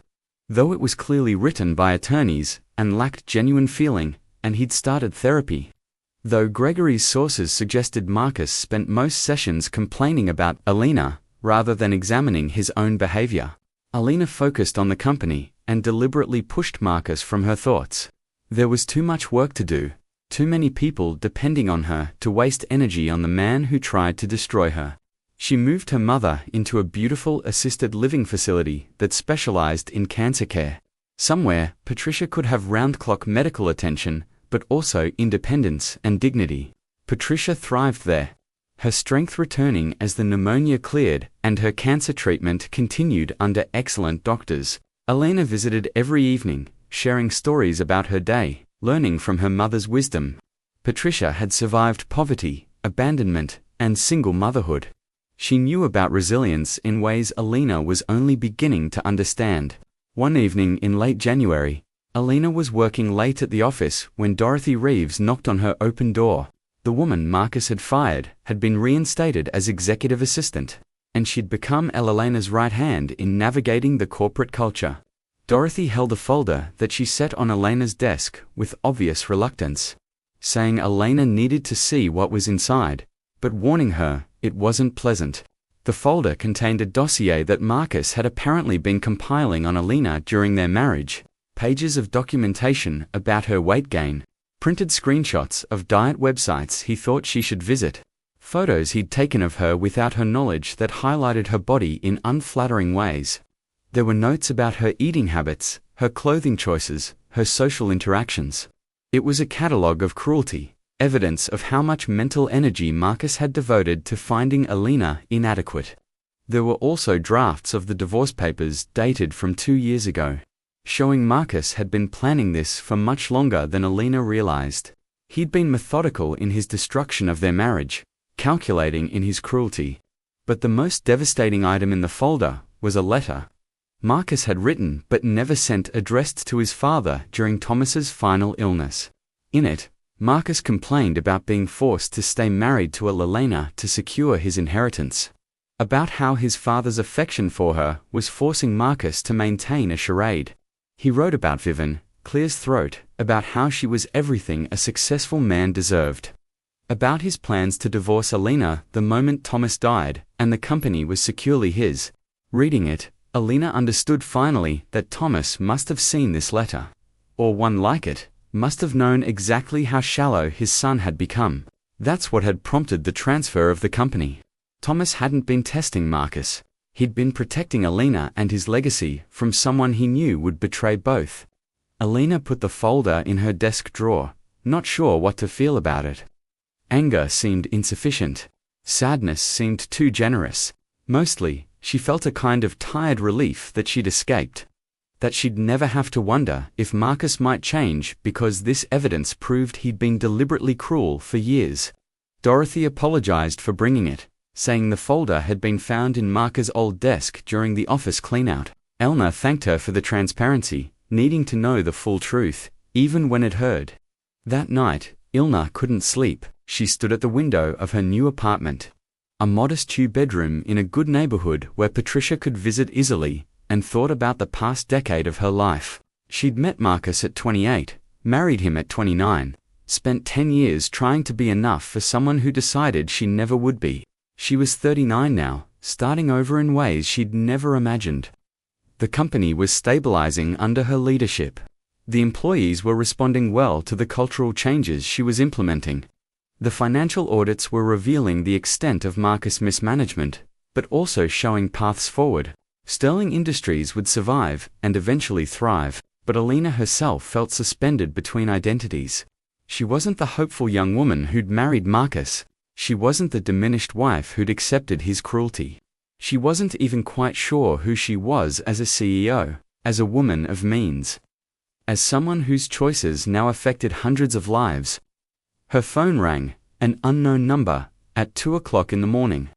though it was clearly written by attorneys and lacked genuine feeling, and he'd started therapy. Though Gregory's sources suggested Marcus spent most sessions complaining about Alina rather than examining his own behavior. Alina focused on the company and deliberately pushed Marcus from her thoughts. There was too much work to do, too many people depending on her to waste energy on the man who tried to destroy her. She moved her mother into a beautiful assisted living facility that specialized in cancer care. Somewhere, Patricia could have round-clock medical attention, but also independence and dignity. Patricia thrived there, her strength returning as the pneumonia cleared and her cancer treatment continued under excellent doctors. Alina visited every evening, sharing stories about her day, learning from her mother's wisdom. Patricia had survived poverty, abandonment, and single motherhood. She knew about resilience in ways Alina was only beginning to understand. One evening in late January, Alina was working late at the office when Dorothy Reeves knocked on her open door. The woman Marcus had fired had been reinstated as executive assistant, and she'd become Alina's right hand in navigating the corporate culture. Dorothy held a folder that she set on Alina's desk with obvious reluctance, saying Alina needed to see what was inside, but warning her it wasn't pleasant. The folder contained a dossier that Marcus had apparently been compiling on Alina during their marriage, pages of documentation about her weight gain, printed screenshots of diet websites he thought she should visit, photos he'd taken of her without her knowledge that highlighted her body in unflattering ways. There were notes about her eating habits, her clothing choices, her social interactions. It was a catalogue of cruelty, evidence of how much mental energy Marcus had devoted to finding Alina inadequate. There were also drafts of the divorce papers dated from 2 years ago, showing Marcus had been planning this for much longer than Alina realized. He'd been methodical in his destruction of their marriage, calculating in his cruelty. But the most devastating item in the folder was a letter Marcus had written but never sent, addressed to his father during Thomas's final illness. In it, Marcus complained about being forced to stay married to Alina to secure his inheritance, about how his father's affection for her was forcing Marcus to maintain a charade. He wrote about Vivian, Claire's throat, about how she was everything a successful man deserved, about his plans to divorce Alina the moment Thomas died, and the company was securely his. Reading it, Alina understood finally that Thomas must have seen this letter, or one like it, must have known exactly how shallow his son had become. That's what had prompted the transfer of the company. Thomas hadn't been testing Marcus. He'd been protecting Alina and his legacy from someone he knew would betray both. Alina put the folder in her desk drawer, not sure what to feel about it. Anger seemed insufficient. Sadness seemed too generous. Mostly, she felt a kind of tired relief that she'd escaped. that she'd never have to wonder if Marcus might change because this evidence proved he'd been deliberately cruel for years. Dorothy apologized for bringing it, saying the folder had been found in Marcus' old desk during the office cleanout. Elna thanked her for the transparency, needing to know the full truth, even when it hurt. That night, Ilna couldn't sleep. She stood at the window of her new apartment, a modest two-bedroom in a good neighborhood where Patricia could visit easily, and thought about the past decade of her life. She'd met Marcus at 28, married him at 29, spent 10 years trying to be enough for someone who decided she never would be. She was 39 now, starting over in ways she'd never imagined. The company was stabilizing under her leadership. The employees were responding well to the cultural changes she was implementing. The financial audits were revealing the extent of Marcus' mismanagement, but also showing paths forward. Sterling Industries would survive and eventually thrive, but Alina herself felt suspended between identities. She wasn't the hopeful young woman who'd married Marcus. She wasn't the diminished wife who'd accepted his cruelty. She wasn't even quite sure who she was as a CEO, as a woman of means, as someone whose choices now affected hundreds of lives. Her phone rang, an unknown number, at 2 o'clock in the morning.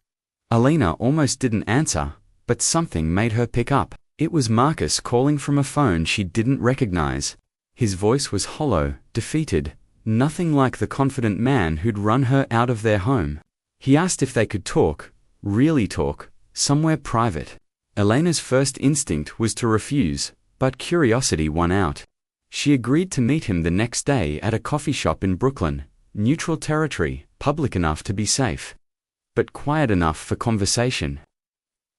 Alina almost didn't answer, but something made her pick up. It was Marcus calling from a phone she didn't recognize. His voice was hollow, defeated, nothing like the confident man who'd run her out of their home. He asked if they could talk, really talk, somewhere private. Elena's first instinct was to refuse, but curiosity won out. She agreed to meet him the next day at a coffee shop in Brooklyn, neutral territory, public enough to be safe, but quiet enough for conversation.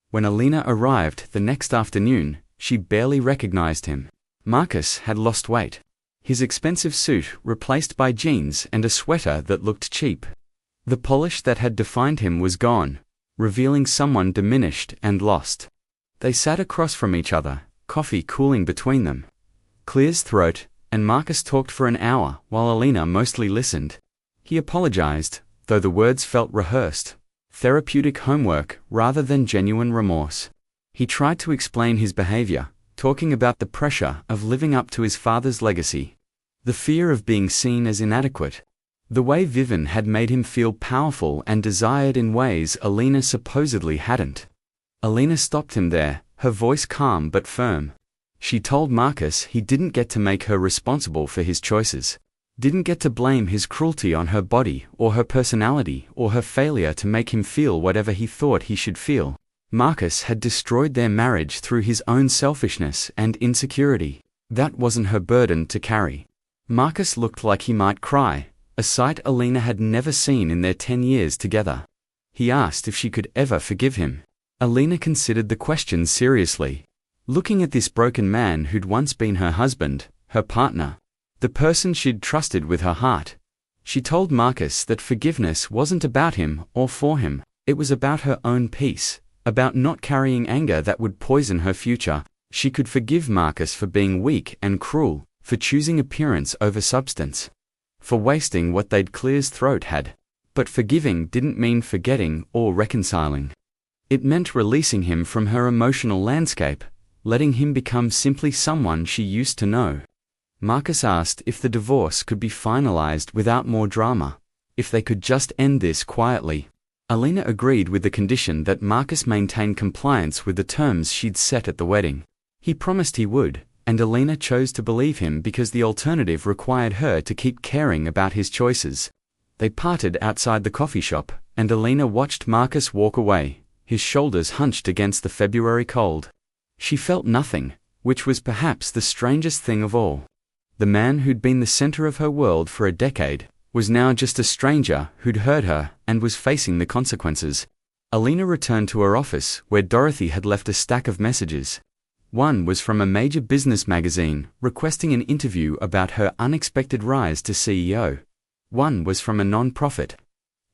When Alina arrived the next afternoon, she barely recognized him. Marcus had lost weight. His expensive suit replaced by jeans and a sweater that looked cheap. The polish that had defined him was gone, revealing someone diminished and lost. They sat across from each other, coffee cooling between them. Clear's throat, and Marcus talked for an hour while Alina mostly listened. He apologized, though the words felt rehearsed. Therapeutic homework rather than genuine remorse. He tried to explain his behavior, talking about the pressure of living up to his father's legacy, the fear of being seen as inadequate, the way Vivian had made him feel powerful and desired in ways Alina supposedly hadn't. Alina stopped him there, her voice calm but firm. She told Marcus he didn't get to make her responsible for his choices, didn't get to blame his cruelty on her body or her personality or her failure to make him feel whatever he thought he should feel. Marcus had destroyed their marriage through his own selfishness and insecurity. That wasn't her burden to carry. Marcus looked like he might cry, a sight Alina had never seen in their 10 years together. He asked if she could ever forgive him. Alina considered the question seriously. Looking at this broken man who'd once been her husband, her partner, the person she'd trusted with her heart, she told Marcus that forgiveness wasn't about him or for him. It was about her own peace, about not carrying anger that would poison her future. She could forgive Marcus for being weak and cruel, for choosing appearance over substance, for wasting what they'd Clear's throat had. But forgiving didn't mean forgetting or reconciling. It meant releasing him from her emotional landscape, letting him become simply someone she used to know. Marcus asked if the divorce could be finalized without more drama, if they could just end this quietly. Alina agreed with the condition that Marcus maintain compliance with the terms she'd set at the wedding. He promised he would, and Alina chose to believe him because the alternative required her to keep caring about his choices. They parted outside the coffee shop, and Alina watched Marcus walk away, his shoulders hunched against the February cold. She felt nothing, which was perhaps the strangest thing of all. The man who'd been the center of her world for a decade was now just a stranger who'd hurt her and was facing the consequences. Alina returned to her office where Dorothy had left a stack of messages. One was from a major business magazine requesting an interview about her unexpected rise to CEO. One was from a non-profit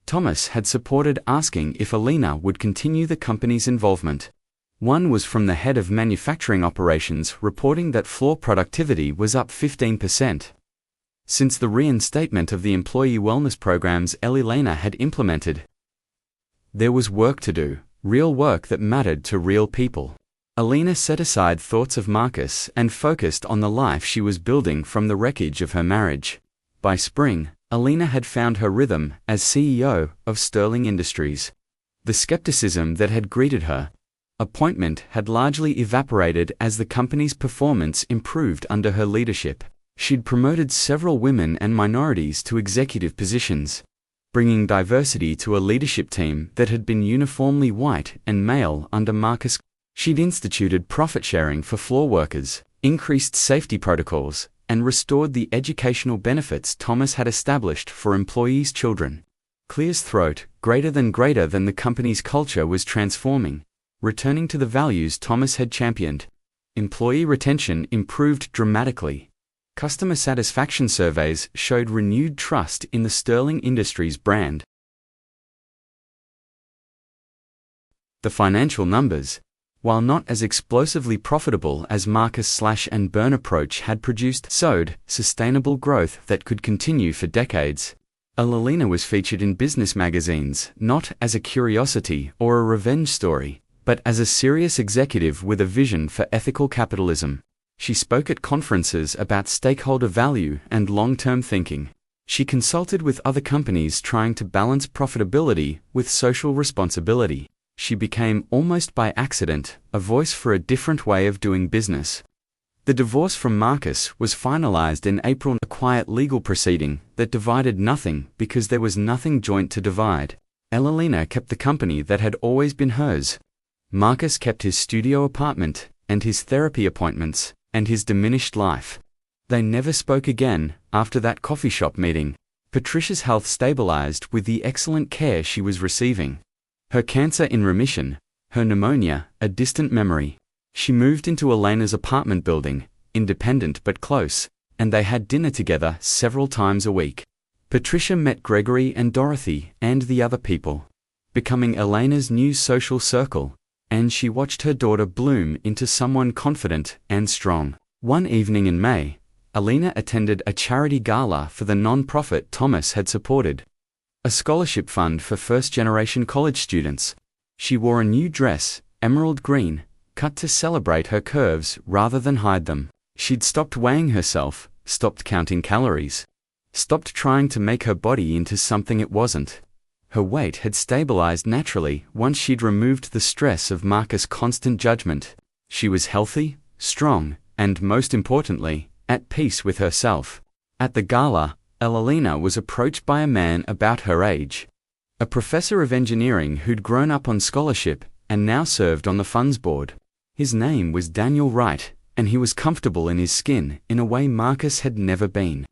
Thomas had supported asking if Alina would continue the company's involvement. One was from the head of manufacturing operations reporting that floor productivity was up 15%. Since the reinstatement of the employee wellness programs Elena had implemented. There was work to do, real work that mattered to real people. Alina set aside thoughts of Marcus and focused on the life she was building from the wreckage of her marriage. By spring, Alina had found her rhythm as CEO of Sterling Industries. The skepticism that had greeted her appointment had largely evaporated as the company's performance improved under her leadership. She'd promoted several women and minorities to executive positions, bringing diversity to a leadership team that had been uniformly white and male under Marcus. She'd instituted profit sharing for floor workers, increased safety protocols, and restored the educational benefits Thomas had established for employees' children. Clear's throat, greater than the company's culture was transforming, returning to the values Thomas had championed. Employee retention improved dramatically. Customer satisfaction surveys showed renewed trust in the Sterling Industries brand. The financial numbers, while not as explosively profitable as Marcus' slash-and-burn approach had produced, showed sustainable growth that could continue for decades. Alina was featured in business magazines not as a curiosity or a revenge story, but as a serious executive with a vision for ethical capitalism. She spoke at conferences about stakeholder value and long-term thinking. She consulted with other companies trying to balance profitability with social responsibility. She became, almost by accident, a voice for a different way of doing business. The divorce from Marcus was finalized in April, a quiet legal proceeding that divided nothing because there was nothing joint to divide. Alina kept the company that had always been hers. Marcus kept his studio apartment, and his therapy appointments, and his diminished life. They never spoke again after that coffee shop meeting. Patricia's health stabilized with the excellent care she was receiving. Her cancer in remission, her pneumonia a distant memory. She moved into Alina's apartment building, independent but close, and they had dinner together several times a week. Patricia met Gregory and Dorothy and the other people, becoming Alina's new social circle, and she watched her daughter bloom into someone confident and strong. One evening in May, Alina attended a charity gala for the non-profit Thomas had supported, a scholarship fund for first-generation college students. She wore a new dress, emerald green, cut to celebrate her curves rather than hide them. She'd stopped weighing herself, stopped counting calories, stopped trying to make her body into something it wasn't. Her weight had stabilized naturally once she'd removed the stress of Marcus' constant judgment. She was healthy, strong, and most importantly, at peace with herself. At the gala, Alina was approached by a man about her age, a professor of engineering who'd grown up on scholarship and now served on the funds board. His name was Daniel Wright, and he was comfortable in his skin in a way Marcus had never been.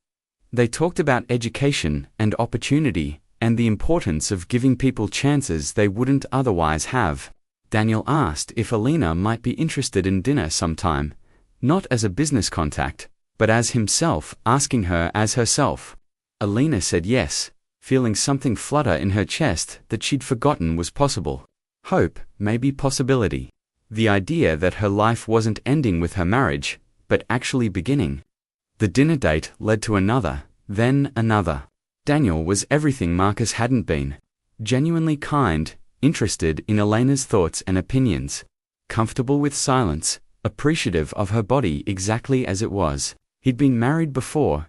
They talked about education and opportunity and the importance of giving people chances they wouldn't otherwise have. Daniel asked if Alina might be interested in dinner sometime, not as a business contact, but as himself asking her as herself. Alina said yes, feeling something flutter in her chest that she'd forgotten was possible. Hope, maybe possibility. The idea that her life wasn't ending with her marriage, but actually beginning. The dinner date led to another, then another. Daniel was everything Marcus hadn't been. Genuinely kind, interested in Alina's thoughts and opinions, comfortable with silence, appreciative of her body exactly as it was. He'd been married before,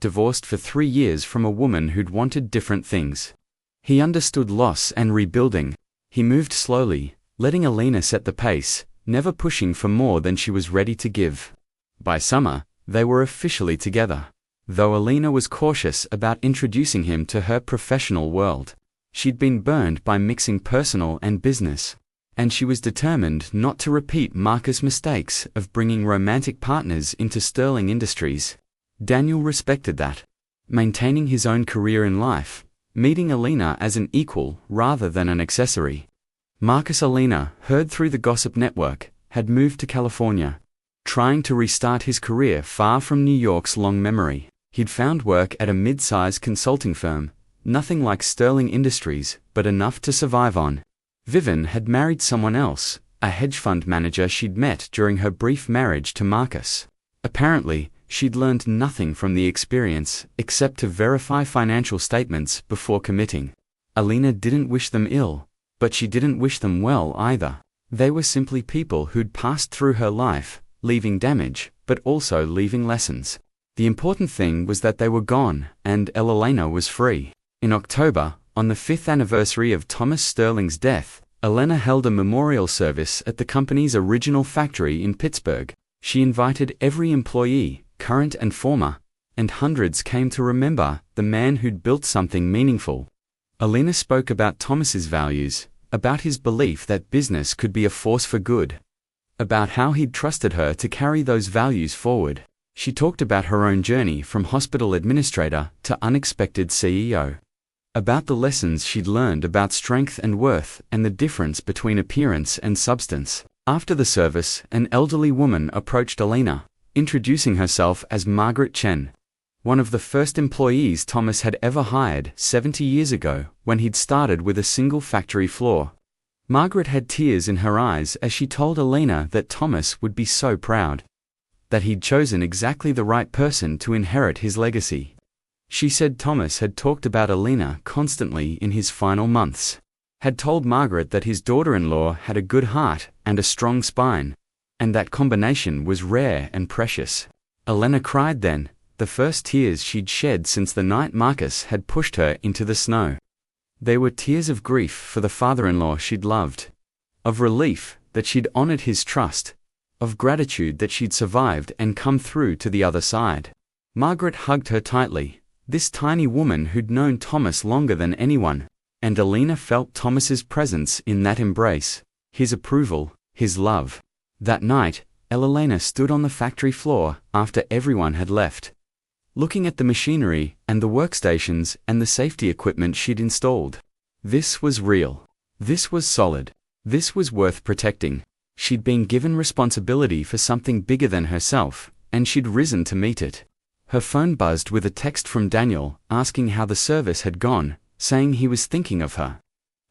divorced for 3 years from a woman who'd wanted different things. He understood loss and rebuilding. He moved slowly, letting Alina set the pace, never pushing for more than she was ready to give. By summer, they were officially together. Though Alina was cautious about introducing him to her professional world, she'd been burned by mixing personal and business, and she was determined not to repeat Marcus' mistakes of bringing romantic partners into Sterling Industries. Daniel respected that, maintaining his own career in life, meeting Alina as an equal rather than an accessory. Marcus, Alina heard through the gossip network, had moved to California, trying to restart his career far from New York's long memory. He'd found work at a mid-sized consulting firm, nothing like Sterling Industries, but enough to survive on. Vivian had married someone else, a hedge fund manager she'd met during her brief marriage to Marcus. Apparently, she'd learned nothing from the experience except to verify financial statements before committing. Alina didn't wish them ill, but she didn't wish them well either. They were simply people who'd passed through her life, leaving damage, but also leaving lessons. The important thing was that they were gone, and Elena was free. In October, on the 5th anniversary of Thomas Sterling's death, Elena held a memorial service at the company's original factory in Pittsburgh. She invited every employee, current and former, and hundreds came to remember the man who'd built something meaningful. Elena spoke about Thomas's values, about his belief that business could be a force for good, about how he'd trusted her to carry those values forward. She talked about her own journey from hospital administrator to unexpected CEO, about the lessons she'd learned about strength and worth and the difference between appearance and substance. After the service, an elderly woman approached Elena, introducing herself as Margaret Chen, one of the first employees Thomas had ever hired 70 years ago when he'd started with a single factory floor. Margaret had tears in her eyes as she told Elena that Thomas would be so proud, that he'd chosen exactly the right person to inherit his legacy. She said Thomas had talked about Elena constantly in his final months, had told Margaret that his daughter-in-law had a good heart and a strong spine, and that combination was rare and precious. Elena cried then, the first tears she'd shed since the night Marcus had pushed her into the snow. They were tears of grief for the father-in-law she'd loved, of relief that she'd honored his trust, of gratitude that she'd survived and come through to the other side. Margaret hugged her tightly, this tiny woman who'd known Thomas longer than anyone, and Elena felt Thomas's presence in that embrace, his approval, his love. That night, Elena stood on the factory floor after everyone had left, looking at the machinery and the workstations and the safety equipment she'd installed. This was real. This was solid. This was worth protecting. She'd been given responsibility for something bigger than herself, and she'd risen to meet it. Her phone buzzed with a text from Daniel asking how the service had gone, saying he was thinking of her.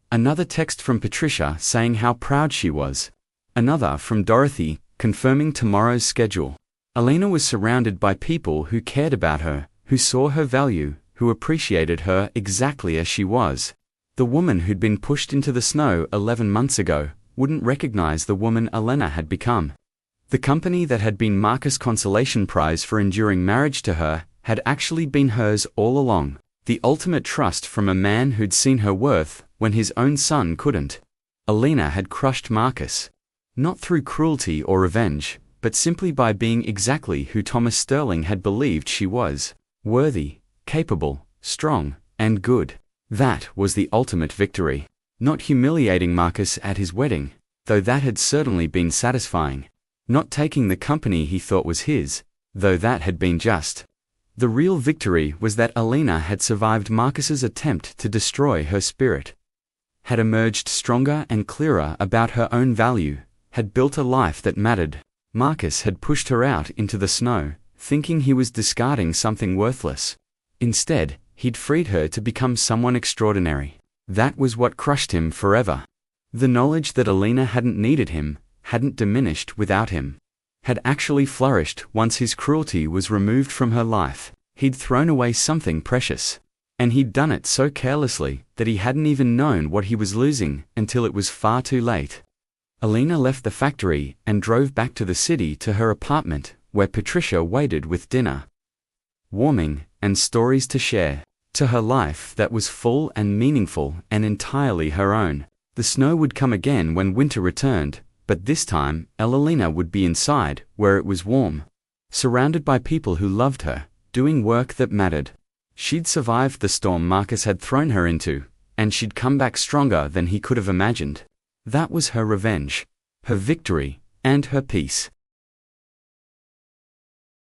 Another text from Patricia saying how proud she was. Another from Dorothy, confirming tomorrow's schedule. Elena was surrounded by people who cared about her, who saw her value, who appreciated her exactly as she was. The woman who'd been pushed into the snow 11 months ago wouldn't recognize the woman Elena had become. The company that had been Marcus' consolation prize for enduring marriage to her had actually been hers all along. The ultimate trust from a man who'd seen her worth when his own son couldn't. Elena had crushed Marcus, not through cruelty or revenge, but simply by being exactly who Thomas Sterling had believed she was: worthy, capable, strong, and good. That was the ultimate victory. Not humiliating Marcus at his wedding, though that had certainly been satisfying. Not taking the company he thought was his, though that had been just. The real victory was that Elena had survived Marcus's attempt to destroy her spirit, had emerged stronger and clearer about her own value, had built a life that mattered. Marcus had pushed her out into the snow, thinking he was discarding something worthless. Instead, he'd freed her to become someone extraordinary. That was what crushed him forever. The knowledge that Elena hadn't needed him, hadn't diminished without him, had actually flourished once his cruelty was removed from her life. He'd thrown away something precious. And he'd done it so carelessly that he hadn't even known what he was losing until it was far too late. Elena left the factory and drove back to the city to her apartment, where Patricia waited with dinner, warming, and stories to share. To her life that was full and meaningful and entirely her own. The snow would come again when winter returned, but this time, Elena would be inside, where it was warm, surrounded by people who loved her, doing work that mattered. She'd survived the storm Marcus had thrown her into, and she'd come back stronger than he could have imagined. That was her revenge, her victory, and her peace.